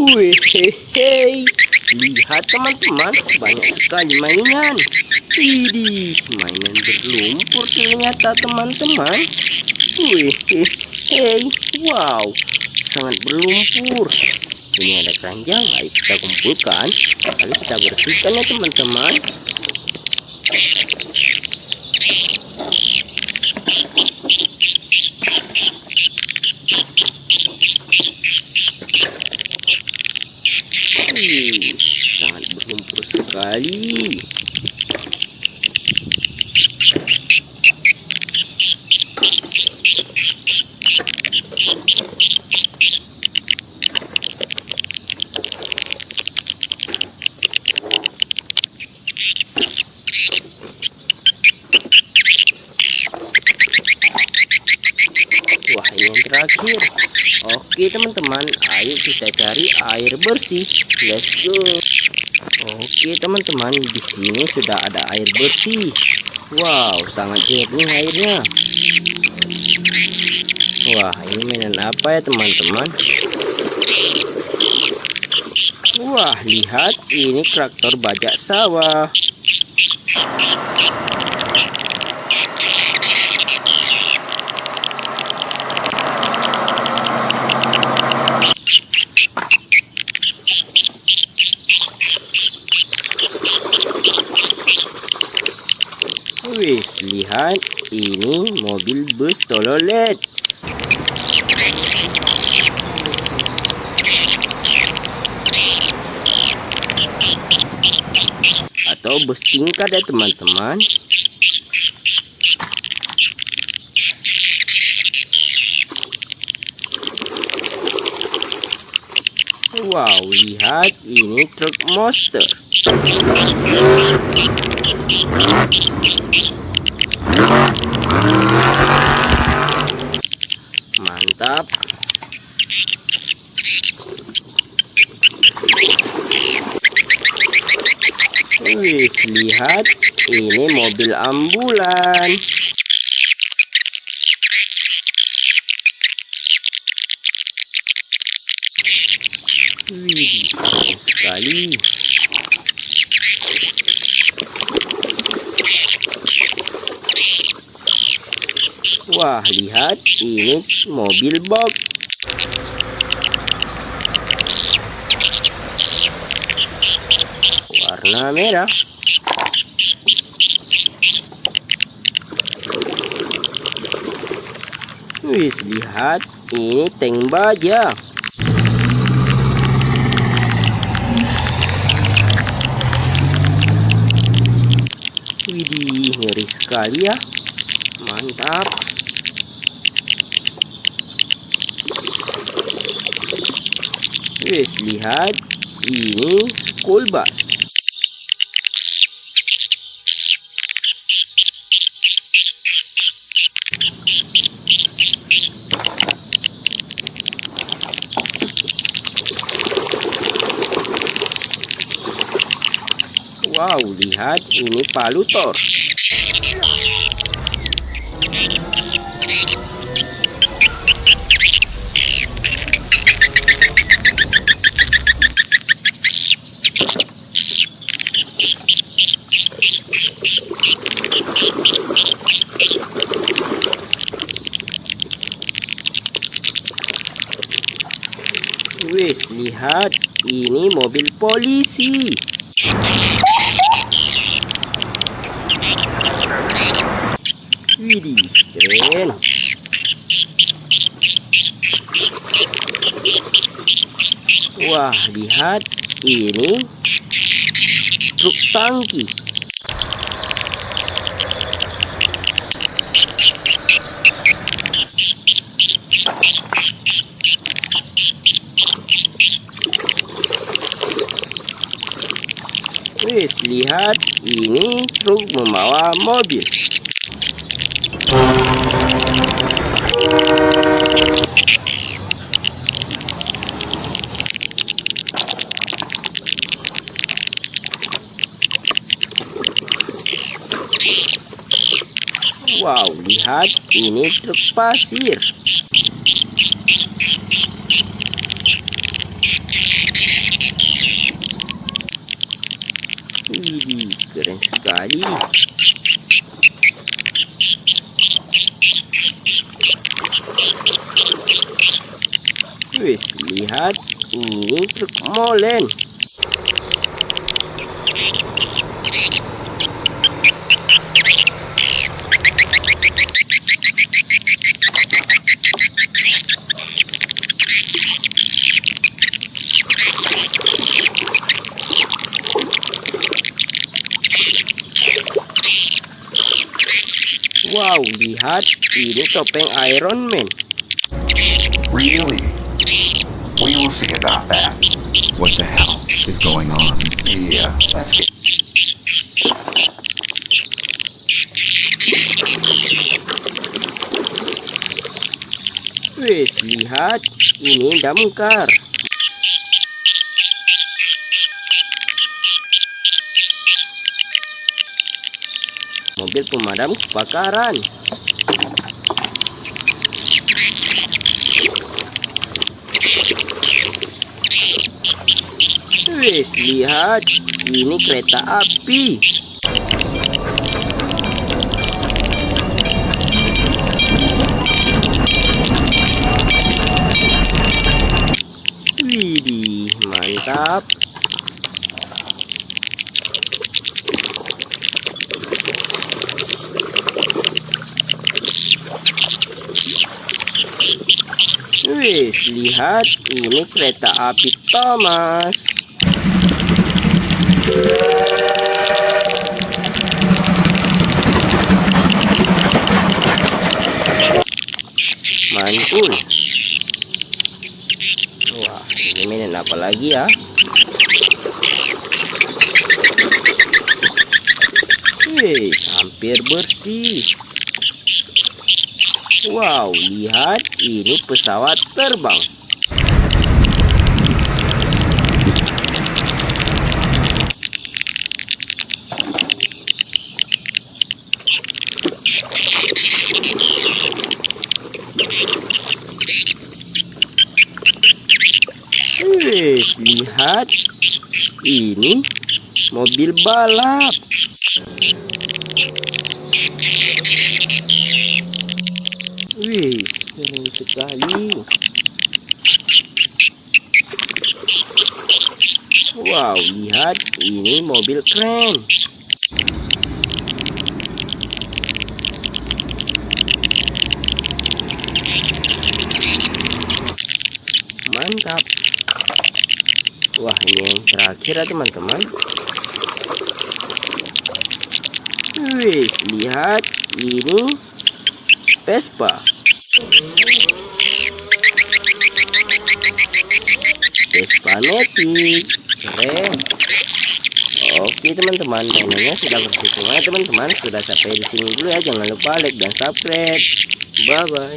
Wih, hehe, lihat teman-teman, banyak sekali mainan. Widih, mainan berlumpur ternyata teman-teman. Wih, hehe, wow, sangat berlumpur. Ini ada keranjang, ayo kita kumpulkan, lalu kita bersihkan ya teman-teman. Sangat berlumpur sekali. Wah, ini yang terakhir. Oke teman-teman, ayo kita cari air bersih. Let's go. Oke teman-teman, di sini sudah ada air bersih. Wow, sangat jernih airnya. Wah, ini mainan apa ya teman-teman? Wah, lihat, ini traktor bajak sawah. Wih, lihat, ini mobil bus Telolet. Atau bus tingkat ya teman-teman. Wow, lihat, ini truk monster. Mantap. Wih, lihat, ini mobil ambulan. Wih, keren sekali. Wah, lihat, ini mobil box. Warna merah. Wih, lihat, ini tank baja. Widih, ngeri sekali ya. Mantap. Wih, lihat, ini school bus. Wow, lihat, ini palutor. Wih, lihat, ini mobil polisi. Widih, keren. Wah, lihat, ini truk tangki. Wih, lihat, ini truk membawa mobil. Wow, lihat, ini truk pasir. sekali. Wis, lihat ini truk molen. Wow, lihat ini topeng Iron Man. Really? We will see about that. What the hell is going on? Yeah, let's get... Wis, lihat ini damkar. Mobil pemadam kebakaran. Wis, lihat ini kereta api. Widih, mantap. Wis, lihat ini kereta api Thomas. Mantul. Wah, ini mainan apa lagi ya? Wis, hampir bersih. Wow, lihat ini pesawat terbang. Wis, lihat ini mobil balap. Wih, keren sekali. Wow, lihat ini mobil keren. Mantap. Wah, ini yang terakhir ya teman-teman. Wih, lihat ini Vespa. Vespa metik, keren. Oke teman-teman, mainannya sudah bersih semua teman-teman. Sudah sampai di sini dulu ya. Jangan lupa like dan subscribe. Bye bye.